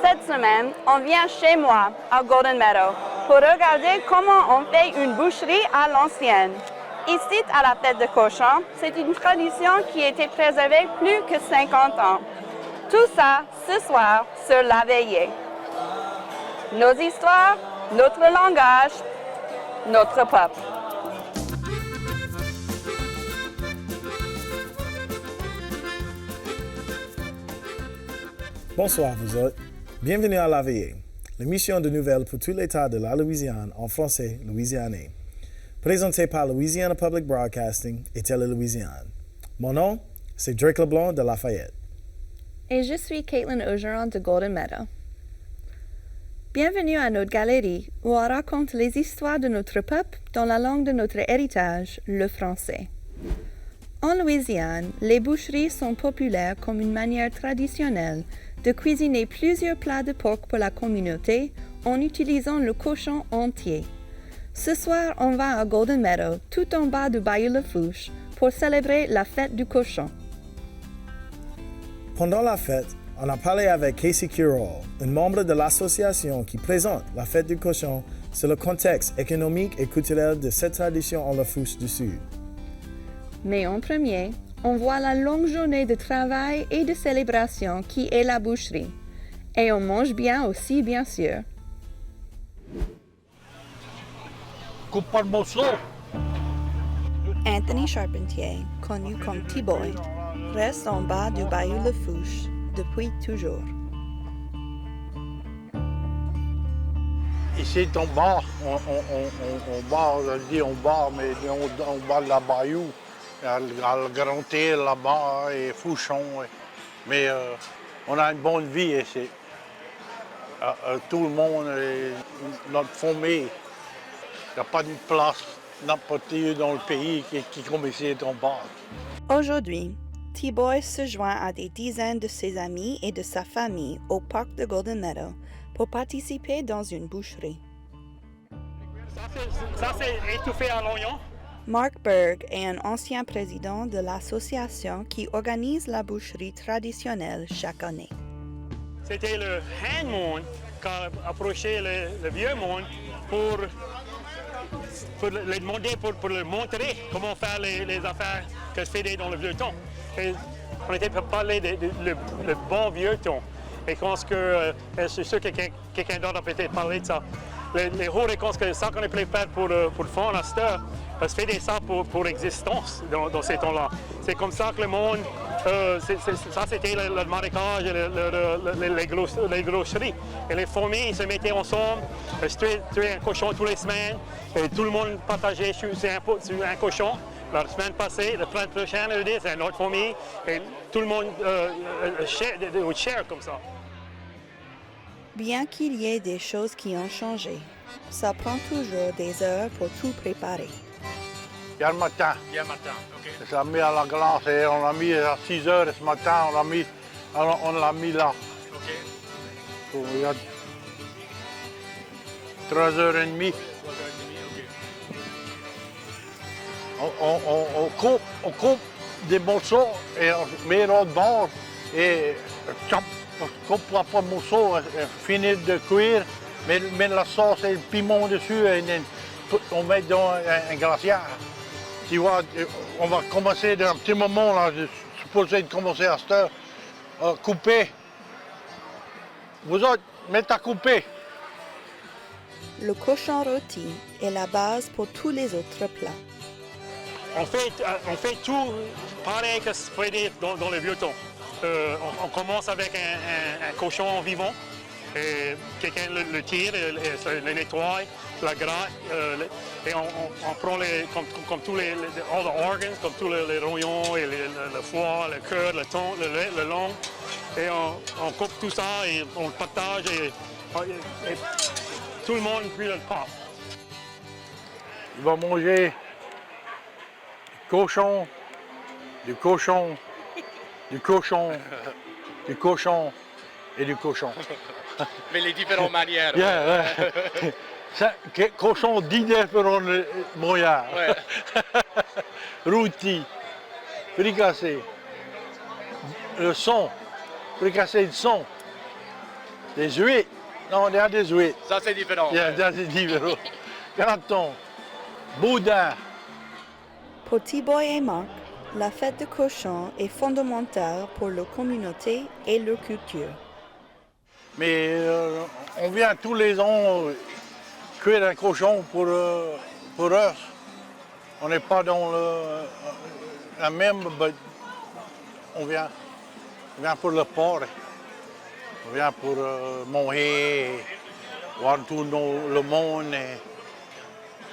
Cette semaine, on vient chez moi, à Golden Meadow, pour regarder comment on fait une boucherie à l'ancienne. Ici, à la tête de cochon, c'est une tradition qui a été préservée plus que 50 ans. Tout ça, ce soir, sur la veillée. Nos histoires, notre langage, notre peuple. Bonsoir vous autres. Bienvenue à La Veillée, l'émission de nouvelles pour tout l'État de la Louisiane en français louisianais. Présentée par Louisiana Public Broadcasting et Télé-Louisiane. Mon nom, c'est Drake Leblanc de Lafayette. Et je suis Caitlin Augeron de Golden Meadow. Bienvenue à notre galerie où on raconte les histoires de notre peuple dans la langue de notre héritage, le français. En Louisiane, les boucheries sont populaires comme une manière traditionnelle de cuisiner plusieurs plats de porc pour la communauté en utilisant le cochon entier. Ce soir, on va à Golden Meadow, tout en bas du Bayou Lafourche, pour célébrer la fête du cochon. Pendant la fête, on a parlé avec Casey Curall, un membre de l'association qui présente la fête du cochon sur le contexte économique et culturel de cette tradition en Lafourche du Sud. Mais en premier, on voit la longue journée de travail et de célébration qui est la boucherie. Et on mange bien aussi, bien sûr. Coupe pas le morceau. Anthony Charpentier, connu comme T-Boy, reste en bas du Bayou Lafourche depuis toujours. Ici, on barre, on barre, je dis on barre, mais on barre la Bayou, à le Grand Île là-bas et Fouchon. Mais on a une bonne vie ici. Tout le monde, notre famille, il n'y a pas de place n'importe où dans le pays qui comme ici on barre. Aujourd'hui, T-Boy se joint à des dizaines de ses amis et de sa famille au parc de Golden Meadow pour participer dans une boucherie. Ça, c'est étouffé à l'oignon. Mark Berg est un ancien président de l'association qui organise la boucherie traditionnelle chaque année. C'était le hand monde qui a approché le vieux monde pour les demander, pour leur montrer comment faire les affaires que se faisaient dans le vieux temps. Et on était pour parler le bon vieux temps. Et je pense que c'est sûr que quelqu'un d'autre a peut-être parlé de ça. Les hauts récompenses que ça qu'on est prêt à faire pour le fond à cette heure, se fait ça pour existence dans ces temps-là. C'est comme ça que le monde, ça c'était le marécage et les groceries. Et les familles se mettaient ensemble, tuaient un cochon tous les semaines, et tout le monde partageait sur un cochon. La semaine passée, la semaine prochaine, c'est une autre famille, et tout le monde share comme ça. Bien qu'il y ait des choses qui ont changé, ça prend toujours des heures pour tout préparer. Hier matin. Hier matin, OK. Ça a mis à la glace et on l'a mis à 6 heures ce matin, on l'a mis là. OK. Il y a 3h30. On coupe des morceaux et on met l'autre bord et on coupe pas de morceaux, finit de cuire, met la sauce et le piment dessus et on met dans un glacière. Tu vois, on va commencer d'un petit moment, là, je suis supposé de commencer à cette heure, couper. Vous autres, mettez à couper. Le cochon rôti est la base pour tous les autres plats. On fait tout pareil que ce qu'on fait dans le vieux temps. On commence avec un cochon vivant. Quelqu'un le tire, le nettoie, la gratte, et on prend comme tous les all the organs, comme tous les rognons, et le foie, le cœur, le thon, le long, et on coupe tout ça et on le partage et tout le monde puis le passe. Il va manger cochon, du cochon, du cochon, du cochon et du cochon. Mais les différentes manières. Yeah, ouais. Cochon 10 différents moyens. Ouais. Rôti, fricassé, le son, fricassé de son, Des huîtres. Non, il y a des huîtres. Ça, c'est différent. Il y a des différents. Graton, boudin. Pour Thibaut et Marc, la fête de cochon est fondamentale pour leur communauté et leur culture. Mais on vient tous les ans cuire un cochon pour eux. On n'est pas dans la même, mais on vient pour le porc. On vient pour manger, voir tout le monde et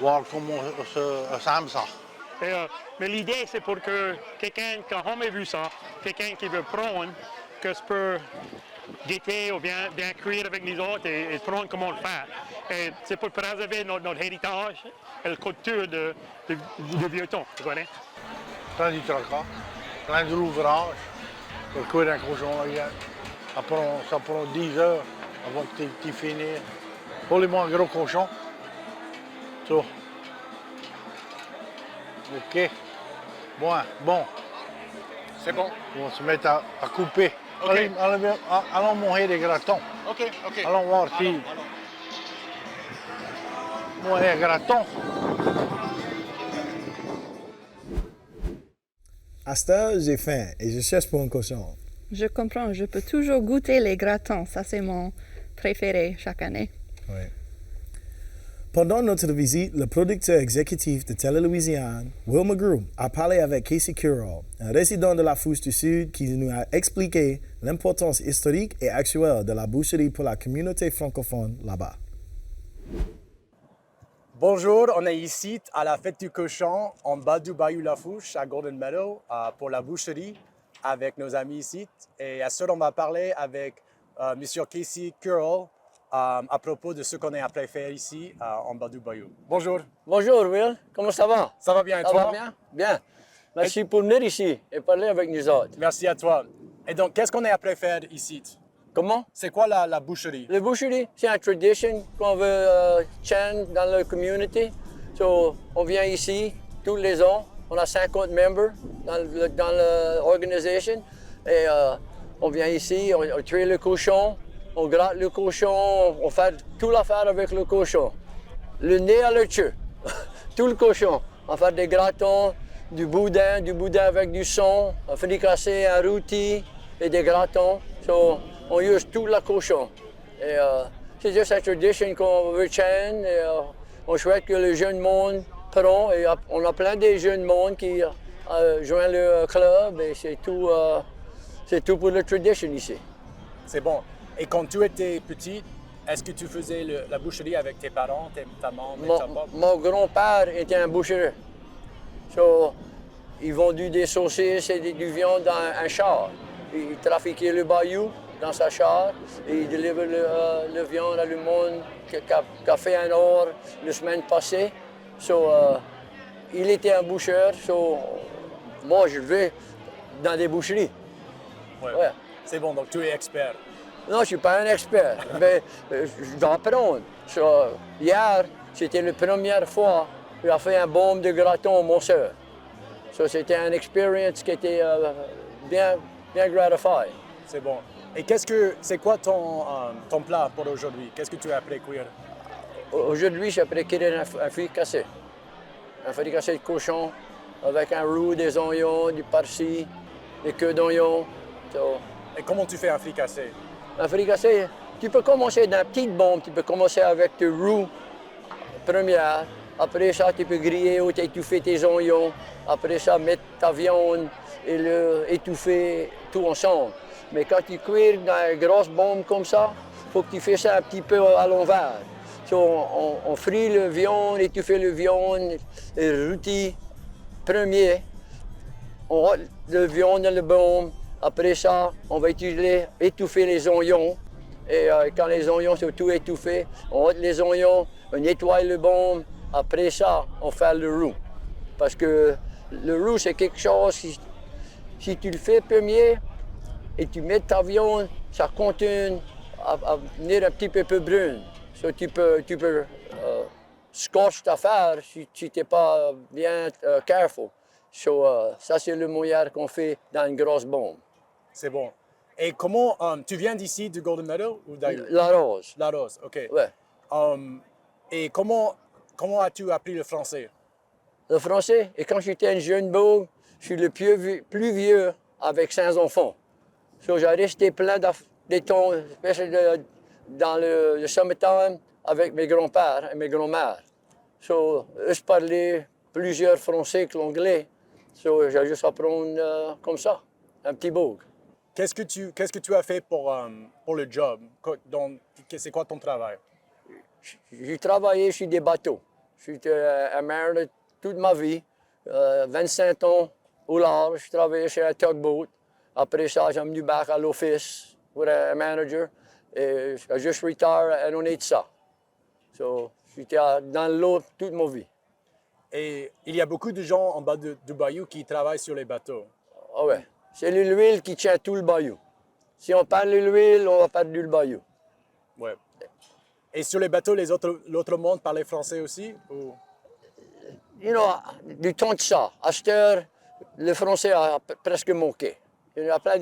voir comment ça aime ça. Mais l'idée, c'est pour que quelqu'un, quand on a vu ça, quelqu'un qui veut prendre, que je peux guetter ou bien cuire avec les autres et prendre comment le faire. Et c'est pour préserver notre héritage et la culture de vieux temps, vous connaissez? Plein de tracas, plein de l'ouvrage pour cuire un cochon. Ça prend 10 heures avant que tu finisses. Pour les moins gros cochons. Ça. OK. Bon. C'est bon? On va se mettre à couper. OK. Allons manger des gratons. OK. Allons voir si... Allons. Manger un graton. À cette heure, j'ai faim et je cherche pour un cochon. Je comprends, je peux toujours goûter les gratons, ça c'est mon préféré chaque année. Ouais. Pendant notre visite, le producteur exécutif de Télé Louisiane, Will McGrew, a parlé avec Casey Curall, un résident de la Fourche du Sud qui nous a expliqué l'importance historique et actuelle de la boucherie pour la communauté francophone là-bas. Bonjour, on est ici à la fête du cochon en bas du Bayou Lafourche à Golden Meadow pour la boucherie avec nos amis ici. Et à ce on va parler avec M. Casey Curall à propos de ce qu'on est appelé faire ici en bas du Bayou. Bonjour. Bonjour Will, comment ça va? Ça va bien et Ça toi? va bien? Bien. Merci pour venir ici et parler avec nous autres. Merci à toi. Et donc, qu'est-ce qu'on est appelé faire ici? Comment? C'est quoi la boucherie? La boucherie, c'est une tradition qu'on veut change dans la communauté. So, on vient ici tous les ans. On a 50 membres dans l'organisation. Et on vient ici, on tue le cochon, on gratte le cochon, on fait toute l'affaire avec le cochon. Le nez à le queue, tout le cochon. On fait des gratons, du boudin avec du son, un fricassé, un rôti et des gratons. So, on use tout le cochon. Et c'est juste une tradition qu'on veut changer. On souhaite que le jeune monde prend. Et on a plein de jeunes monde qui joignent le club. Et c'est tout pour la tradition ici. C'est bon. Et quand tu étais petit, est-ce que tu faisais la boucherie avec tes parents, ta maman et ta papa? Mon grand-père était un boucher. So, il vendait des saucisses et du viande dans un char. Il trafiquait le bayou dans sa char et il livrait le viande à le monde qui a fait un or la semaine passée. So, il était un boucher. So, moi, je vais dans des boucheries. Ouais. C'est bon, donc tu es expert. Non, je ne suis pas un expert, mais je dois apprendre. So, hier, c'était la première fois que j'ai fait un baume de graton à mon soeur. So, c'était une expérience qui était bien gratifiante. C'est bon. Et c'est quoi ton plat pour aujourd'hui? Qu'est-ce que tu as appris à cuire? Aujourd'hui, j'ai appris à cuire un fricassé. Un fricassé de cochon avec un roux, des oignons, du persil, des queues d'oignons. So, et comment tu fais un fricassé? Un fricassé, tu peux commencer dans une petite bombe, tu peux commencer avec du roux première. Après ça, tu peux griller ou étouffer tes oignons. Après ça, mettre ta viande et étouffer tout ensemble. Mais quand tu cuis dans une grosse bombe comme ça, il faut que tu fasses ça un petit peu à l'envers. So, on frit le viande, étouffer le viande, le rôti premier. On met le viande dans le bombe. Après ça, on va étouffer les oignons. Et quand les oignons sont tout étouffés, on met les oignons, on nettoie le bombe. Après ça, on fait le roux. Parce que le roux, c'est quelque chose, si tu le fais premier et tu mets ta viande, ça continue à venir un petit peu brune. So, tu peux scotch ta affaire si tu n'es pas bien careful. So, ça, c'est le moyen qu'on fait dans une grosse bombe. C'est bon. Et comment, tu viens d'ici, du Golden Meadow ou d'ailleurs? La Rose. La Rose, ok. Ouais. Et comment as-tu appris le français? Le français, et quand j'étais un jeune beau, je suis le plus vieux avec 5 enfants. So, j'ai resté plein de temps, dans le summertime, avec mes grands-pères et mes grands-mères. So, je parlais plusieurs français que l'anglais. So, j'ai juste appris comme ça, un petit boug. Qu'est-ce que tu as fait pour le job? C'est quoi ton travail? J'ai travaillé sur des bateaux. J'étais un marin toute ma vie, 25 ans au large. Je travaillais chez un tugboat. Après ça, j'ai venu back à l'office pour un manager. Et j'ai juste retiré et on est de ça. So, j'étais dans l'eau toute ma vie. Et il y a beaucoup de gens en bas du bayou qui travaillent sur les bateaux. Ah ouais. C'est l'huile qui tient tout le bayou. Si on perd l'huile, on va perdre le bayou. Ouais. Et sur les bateaux, l'autre monde parlait français aussi? Ou? You know, du temps de ça, à cette heure, le français a presque manqué. Il y a pas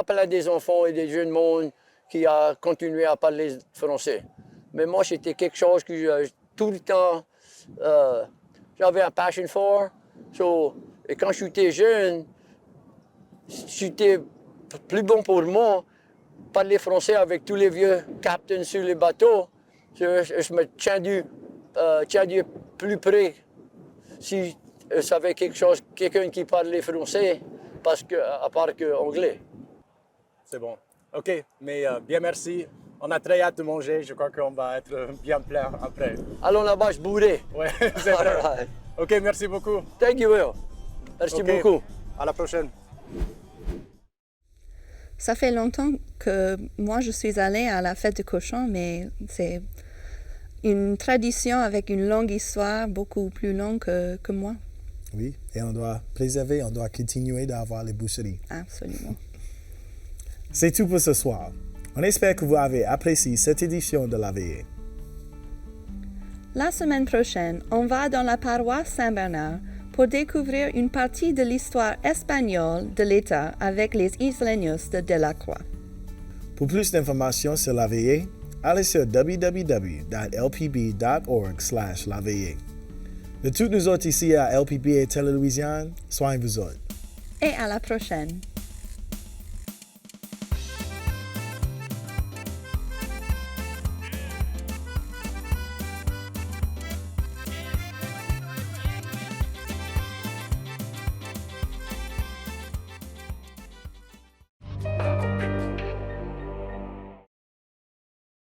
plein des enfants et des jeunes monde qui a continué à parler français. Mais moi, c'était quelque chose que tout le temps, j'avais un passion for. So, et quand j'étais jeune, c'était plus bon pour moi parler français avec tous les vieux captains sur les bateaux. Je me tiens du plus près si je savais quelqu'un qui parlait français, à part que anglais. C'est bon. OK, mais bien merci. On a très hâte de manger. Je crois qu'on va être bien plein après. Allons là-bas, je bourrais. Oui, c'est vrai. Right. OK, merci beaucoup. Thank you, Will. Merci beaucoup. À la prochaine. Ça fait longtemps que moi je suis allée à la fête de cochon, mais c'est une tradition avec une longue histoire, beaucoup plus longue que moi. Oui, et on doit préserver, on doit continuer d'avoir les boucheries. Absolument. C'est tout pour ce soir. On espère que vous avez apprécié cette édition de La Veillée. La semaine prochaine, on va dans la paroisse Saint-Bernard pour découvrir une partie de l'histoire espagnole de l'État avec les Isleños de Delacroix. Pour plus d'informations sur La Veillée, allez sur www.lpb.org/laveillée. De toutes nous autres ici à LPB et Télé-Louisiane, soignez-vous autres. Et à la prochaine.